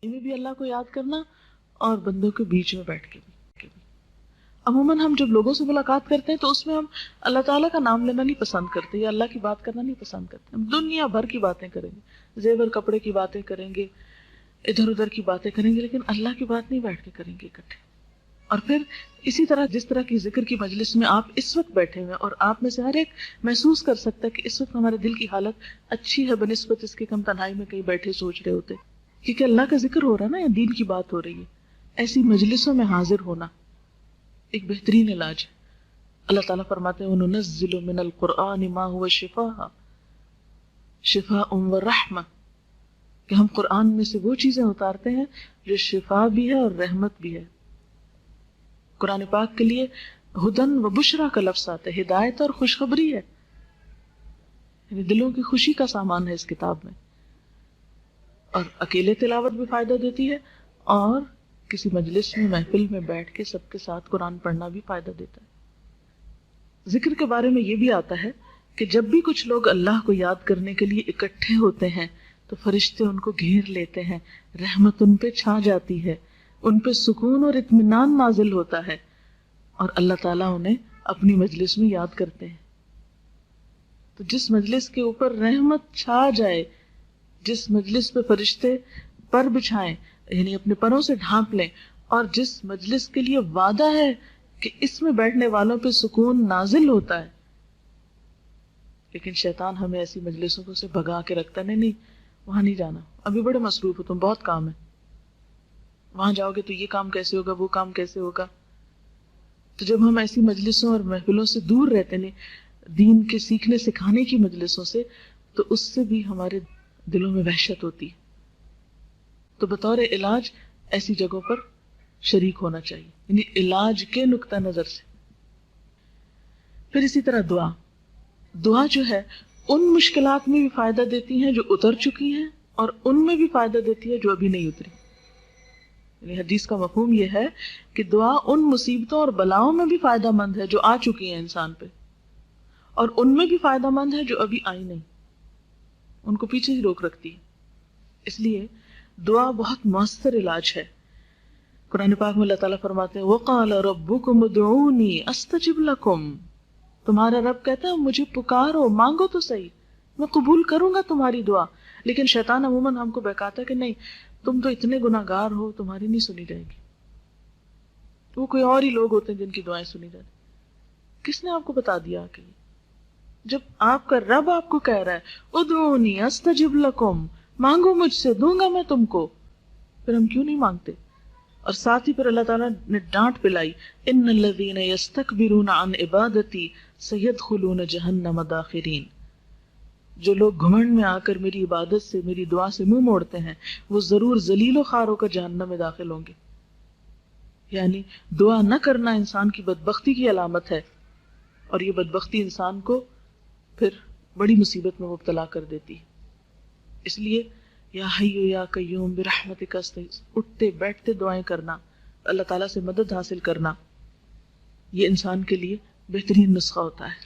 میں بھی اللہ کو یاد کرنا اور بندوں کے بیچ میں بیٹھ کے بھی۔ عموماً ہم جب لوگوں سے ملاقات کرتے ہیں تو اس میں ہم اللہ تعالیٰ کا نام لینا نہیں پسند کرتے یا اللہ کی بات کرنا نہیں پسند کرتے، ہم دنیا بھر کی باتیں کریں گے، زیور کپڑے کی باتیں کریں گے، ادھر ادھر کی باتیں کریں گے، لیکن اللہ کی بات نہیں بیٹھ کے کریں گے اکٹھے۔ اور پھر اسی طرح جس طرح کی ذکر کی مجلس میں آپ اس وقت بیٹھے ہوئے اور آپ میں سے ہر ایک محسوس کر سکتا ہے کہ اس وقت ہمارے دل کی حالت اچھی ہے بنسبت اس کے کہ ہم تنہائی میں کہیں بیٹھے سوچ رہے ہوتے، کیونکہ اللہ کا ذکر ہو رہا ہے نا یا دین کی بات ہو رہی ہے۔ ایسی مجلسوں میں حاضر ہونا ایک بہترین علاج ہے۔ اللہ تعالیٰ فرماتے ہیں وَنُنَزِّلُ مِنَ الْقُرْآنِ مَا هُوَ شِفَاءٌ وَرَحْمَةٌ، کہ ہم قرآن میں سے وہ چیزیں اتارتے ہیں جو شفا بھی ہے اور رحمت بھی ہے۔ قرآن پاک کے لیے ہدن و بشرا کا لفظ آتا ہے، ہدایت اور خوشخبری ہے، یعنی دلوں کی خوشی کا سامان ہے اس کتاب میں، اور اکیلے تلاوت بھی فائدہ دیتی ہے اور کسی مجلس میں محفل میں بیٹھ کے سب کے ساتھ قرآن پڑھنا بھی فائدہ دیتا ہے۔ ذکر کے بارے میں یہ بھی آتا ہے کہ جب بھی کچھ لوگ اللہ کو یاد کرنے کے لیے اکٹھے ہوتے ہیں تو فرشتے ان کو گھیر لیتے ہیں، رحمت ان پہ چھا جاتی ہے، ان پہ سکون اور اطمینان نازل ہوتا ہے، اور اللہ تعالیٰ انہیں اپنی مجلس میں یاد کرتے ہیں۔ تو جس مجلس کے اوپر رحمت چھا جائے، جس مجلس پہ فرشتے پر بچھائیں یعنی اپنے پروں سے ڈھانپ لیں، اور جس مجلس کے لیے وعدہ ہے کہ اس میں بیٹھنے والوں پہ سکون نازل ہوتا ہے، لیکن شیطان ہمیں ایسی مجلسوں سے بھگا کے رکھتا ہے، نہیں وہاں نہیں جانا، ابھی بڑے مصروف ہو تم، بہت کام ہے، وہاں جاؤ گے تو یہ کام کیسے ہوگا، وہ کام کیسے ہوگا۔ تو جب ہم ایسی مجلسوں اور محفلوں سے دور رہتے ہیں، دین کے سیکھنے سکھانے کی مجلسوں سے، تو اس سے بھی ہمارے دلوں میں وحشت ہوتی ہے۔ تو بطور علاج ایسی جگہوں پر شریک ہونا چاہیے، یعنی علاج کے نقطہ نظر سے۔ پھر اسی طرح دعا جو ہے ان مشکلات میں بھی فائدہ دیتی ہیں جو اتر چکی ہیں، اور ان میں بھی فائدہ دیتی ہے جو ابھی نہیں اتری۔ یعنی حدیث کا مفہوم یہ ہے کہ دعا ان مصیبتوں اور بلاؤں میں بھی فائدہ مند ہے جو آ چکی ہیں انسان پہ، اور ان میں بھی فائدہ مند ہے جو ابھی آئی نہیں، ان کو پیچھے ہی روک رکھتی ہے۔ اس لیے دعا بہت مؤثر علاج ہے۔ قرآن پاک میں اللہ تعالیٰ فرماتے ہیں وَقَالَ رَبُّكُمُ ادْعُونِي أَسْتَجِبْ لَكُمْ، تمہارا رب کہتا ہے مجھے پکارو، مانگو تو صحیح، میں قبول کروں گا تمہاری دعا۔ لیکن شیطان عموماً ہم کو بہکاتا ہے کہ نہیں تم تو اتنے گناہ گار ہو، تمہاری نہیں سنی جائے گی، وہ کوئی اور ہی لوگ ہوتے ہیں جن کی دعائیں سنی جاتی۔ کس نے آپ کو بتا دیا کہ جب آپ کا رب آپ کو کہہ رہا ہے ادعونی استجب لکم، مانگو مجھ سے دوں گا میں تم کو، پھر ہم کیوں نہیں مانگتے؟ اور ساتھ ہی پھر اللہ تعالیٰ نے ڈانٹ پلائی ان الذین یستکبرون عن عبادتی سیدخلون جہنم داخرین، جو لوگ گھمنڈ میں آ کر میری عبادت سے، میری دعا سے منہ موڑتے ہیں، وہ ضرور ذلیل و خوار ہو کر جہنم میں داخل ہوں گے۔ یعنی دعا نہ کرنا انسان کی بدبختی کی علامت ہے، اور یہ بدبختی انسان کو پھر بڑی مصیبت میں مبتلا کر دیتی ہے۔ اس لیے یا حی یا قیوم برحمتک استغیث، اٹھتے بیٹھتے دعائیں کرنا، اللہ تعالیٰ سے مدد حاصل کرنا، یہ انسان کے لیے بہترین نسخہ ہوتا ہے۔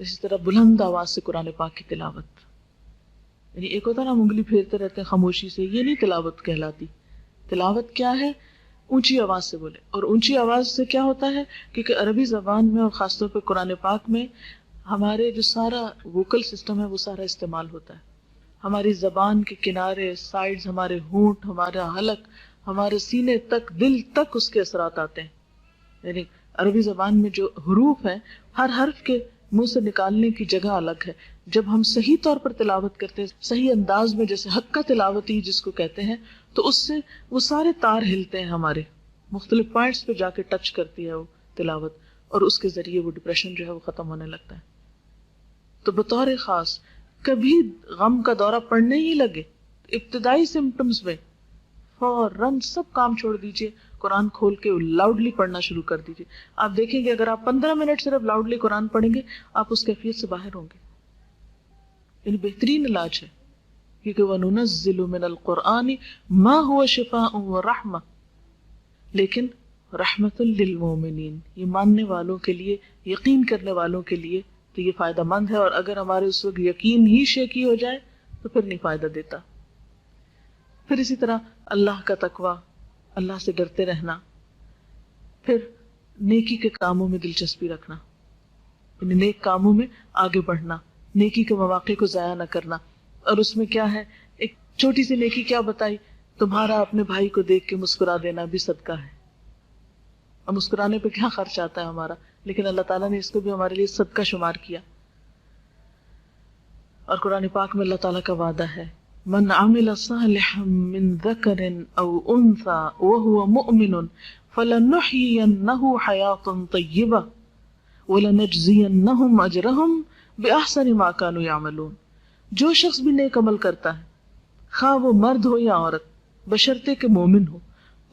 اسی طرح بلند آواز سے قرآن پاک کی تلاوت، یعنی ایک ہوتا ہے نا ہم انگلی پھیرتے رہتے ہیں خاموشی سے، یہ نہیں تلاوت کہلاتی۔ تلاوت کیا ہے؟ اونچی آواز سے بولے، اور اونچی آواز سے کیا ہوتا ہے؟ کیونکہ عربی زبان میں اور خاص طور پہ قرآن پاک میں ہمارے جو سارا ووکل سسٹم ہے وہ سارا استعمال ہوتا ہے، ہماری زبان کے کنارے، سائیڈز، ہمارے ہونٹ، ہمارا حلق، ہمارے سینے تک، دل تک اس کے اثرات آتے ہیں۔ یعنی عربی زبان میں جو حروف ہیں ہر حرف کے منہ سے نکالنے کی جگہ الگ ہے۔ جب ہم صحیح طور پر تلاوت کرتے ہیں، صحیح انداز میں، جیسے حق کا تلاوتی جس کو کہتے ہیں، تو اس سے وہ سارے تار ہلتے ہیں، ہمارے مختلف پوائنٹس پہ جا کے ٹچ کرتی ہے وہ تلاوت، اور اس کے ذریعے وہ ڈپریشن جو ہے وہ ختم ہونے لگتا ہے۔ تو بطور خاص کبھی غم کا دورہ پڑنے ہی لگے، ابتدائی سمپٹمز میں فوراً سب کام چھوڑ دیجئے، قرآن کھول کے لاؤڈلی پڑھنا شروع کر دیجئے۔ آپ دیکھیں گے اگر آپ 15 منٹ صرف لاؤڈلی قرآن پڑھیں گے، آپ اس کیفیت سے باہر ہوں گے۔ یعنی بہترین علاج ہے، کیونکہ وَنُنَزِّلُ مِنَ الْقُرْآنِ مَا هُوَ شِفَاءٌ وَرَحْمَةٌ، لیکن رحمت للمومنین، یہ ماننے والوں کے لیے، یقین کرنے والوں کے لیے تو یہ فائدہ مند ہے، اور اگر ہمارے اس وقت یقین ہی شیکی ہو جائے تو پھر نہیں فائدہ دیتا۔ پھر اسی طرح اللہ کا تقویٰ، اللہ سے ڈرتے رہنا، پھر نیکی کے کاموں میں دلچسپی رکھنا، یعنی نیک کاموں میں آگے بڑھنا، نیکی کے مواقع کو ضائع نہ کرنا. اور اس میں کیا ہے، ایک چھوٹی سی نیکی کیا بتائی، تمہارا اپنے بھائی کو دیکھ کے مسکرا دینا بھی صدقہ ہے. اور مسکرانے پہ کیا خرچ آتا ہے ہمارا، لیکن اللہ تعالیٰ نے اس کو بھی ہمارے لیے صدقہ شمار کیا. اور قرآن پاک میں اللہ تعالیٰ کا وعدہ ہے، من عمل صالحا من ذکر او انثى وهو مؤمن فلنحيينه حياة طیبہ وَلَنَجْزِيَنَّهُمْ أَجْرَهُمْ بِأَحْسَنِ مَا كَانُوا يَعْمَلُونَ. جو شخص بھی نیک عمل کرتا ہے، خواہ وہ مرد ہو یا عورت، بشرطے کہ مومن ہو،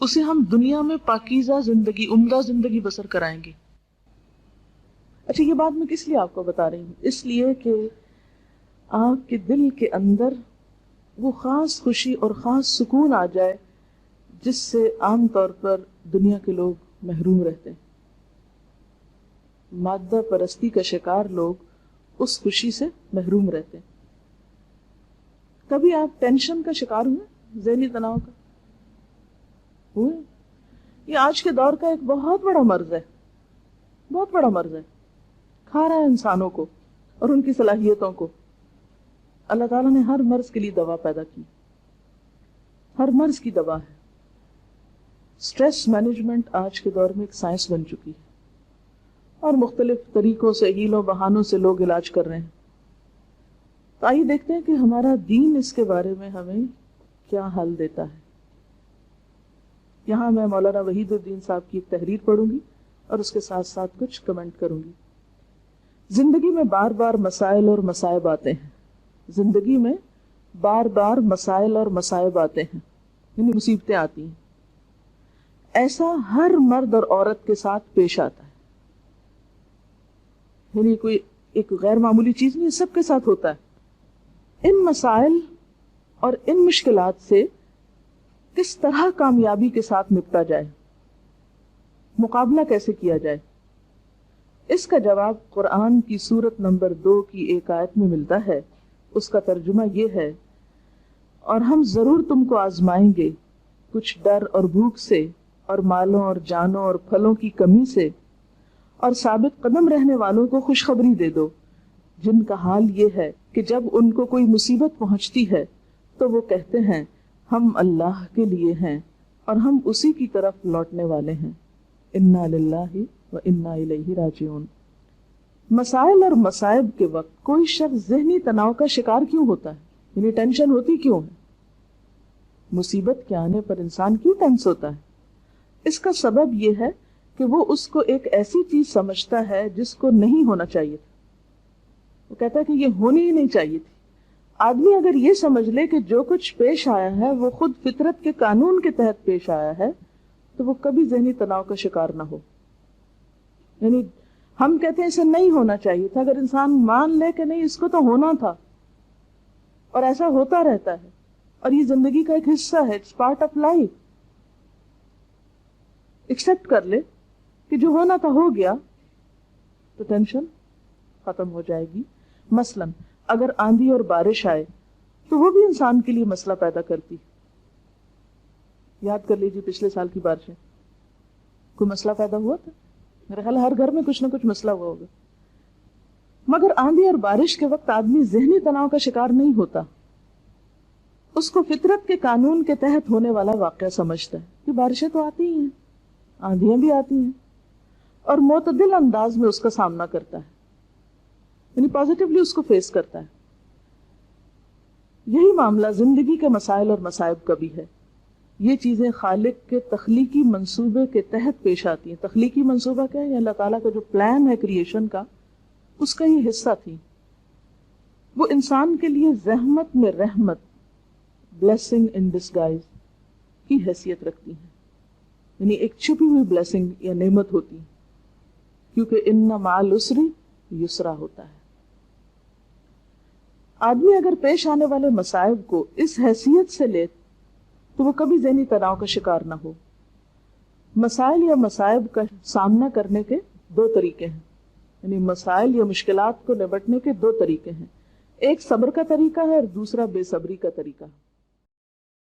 اسے ہم دنیا میں پاکیزہ زندگی، عمدہ زندگی بسر کرائیں گے. اچھا، یہ بات میں کس لیے آپ کو بتا رہی ہوں؟ اس لیے کہ آپ کے دل کے اندر وہ خاص خوشی اور خاص سکون آ جائے جس سے عام طور پر دنیا کے لوگ محروم رہتے ہیں. مادہ پرستی کا شکار لوگ اس خوشی سے محروم رہتے ہیں. کبھی آپ ٹینشن کا شکار ہوئے، ذہنی تناؤ کا ہوئے؟ یہ آج کے دور کا ایک بہت بڑا مرض ہے، بہت بڑا مرض ہے، کھا رہا ہے انسانوں کو اور ان کی صلاحیتوں کو. اللہ تعالیٰ نے ہر مرض کے لیے دوا پیدا کی، ہر مرض کی دوا ہے. سٹریس مینجمنٹ آج کے دور میں ایک سائنس بن چکی ہے، اور مختلف طریقوں سے، ہیلوں بہانوں سے لوگ علاج کر رہے ہیں. تو آئیے دیکھتے ہیں کہ ہمارا دین اس کے بارے میں ہمیں کیا حل دیتا ہے. یہاں میں مولانا وحید الدین صاحب کی ایک تحریر پڑھوں گی اور اس کے ساتھ ساتھ کچھ کمنٹ کروں گی. زندگی میں بار بار مسائل اور مصائب آتے ہیں، زندگی میں بار بار مسائل اور مصائب آتے ہیں، یعنی مصیبتیں آتی ہیں. ایسا ہر مرد اور عورت کے ساتھ پیش آتا ہے، یعنی کوئی ایک غیر معمولی چیز نہیں، سب کے ساتھ ہوتا ہے. ان مسائل اور ان مشکلات سے کس طرح کامیابی کے ساتھ نپٹا جائے، مقابلہ کیسے کیا جائے، اس کا جواب قرآن کی سورت نمبر 2 کی ایک آیت میں ملتا ہے. اس کا ترجمہ یہ ہے، اور ہم ضرور تم کو آزمائیں گے کچھ ڈر اور بھوک سے، اور مالوں اور جانوں اور پھلوں کی کمی سے، اور ثابت قدم رہنے والوں کو خوشخبری دے دو جن کا حال یہ ہے کہ جب ان کو کوئی مصیبت پہنچتی ہے تو وہ کہتے ہیں ہم اللہ کے لیے ہیں اور ہم اسی کی طرف لوٹنے والے ہیں. انا للہ و انا الیہ راجعون. مسائل اور مصائب کے وقت کوئی شخص ذہنی تناؤ کا شکار کیوں ہوتا ہے، یعنی ٹینشن ہوتی کیوں ہے؟ مصیبت کے آنے پر انسان کیوں ٹینس ہوتا ہے؟ اس کا سبب یہ ہے کہ وہ اس کو ایک ایسی چیز سمجھتا ہے جس کو نہیں ہونا چاہیے تھا. وہ کہتا ہے کہ یہ ہونی ہی نہیں چاہیے تھی. آدمی اگر یہ سمجھ لے کہ جو کچھ پیش آیا ہے وہ خود فطرت کے قانون کے تحت پیش آیا ہے تو وہ کبھی ذہنی تناؤ کا شکار نہ ہو. یعنی ہم کہتے ہیں اسے نہیں ہونا چاہیے تھا، اگر انسان مان لے کہ نہیں اس کو تو ہونا تھا، اور ایسا ہوتا رہتا ہے، اور یہ زندگی کا ایک حصہ ہے، it's part of life. Accept کر لے کہ جو ہونا تھا ہو گیا تو ٹینشن ختم ہو جائے گی. مثلا اگر آندھی اور بارش آئے تو وہ بھی انسان کے لیے مسئلہ پیدا کرتی. یاد کر لیجیے پچھلے سال کی بارشیں، کوئی مسئلہ پیدا ہوا تھا؟ میرا خیال ہر گھر میں کچھ نہ کچھ مسئلہ ہوا ہوگا. مگر آندھی اور بارش کے وقت آدمی ذہنی تناؤ کا شکار نہیں ہوتا، اس کو فطرت کے قانون کے تحت ہونے والا واقعہ سمجھتا ہے کہ بارشیں تو آتی ہی ہیں، آندھیاں بھی آتی ہیں، اور معتدل انداز میں اس کا سامنا کرتا ہے، یعنی پازیٹیولی اس کو فیس کرتا ہے. یہی معاملہ زندگی کے مسائل اور مصائب کا بھی ہے. یہ چیزیں خالق کے تخلیقی منصوبے کے تحت پیش آتی ہیں. تخلیقی منصوبہ کیا ہے؟ اللہ تعالیٰ کا جو پلان ہے کریشن کا، اس کا یہ حصہ تھی. وہ انسان کے لیے زحمت میں رحمت، بلیسنگ ان ڈسگائز کی حیثیت رکھتی ہیں، یعنی ایک چھپی ہوئی بلیسنگ یا نعمت ہوتی ہے، کیونکہ ان مع العسر یسرا ہوتا ہے. آدمی اگر پیش آنے والے مصائب کو اس حیثیت سے لے تو وہ کبھی ذہنی تناؤ کا شکار نہ ہو. مسائل یا مصائب کا سامنا کرنے کے 2 طریقے ہیں، یعنی مسائل یا مشکلات کو نبٹنے کے 2 طریقے ہیں. ایک صبر کا طریقہ ہے اور دوسرا بے صبری کا طریقہ ہے.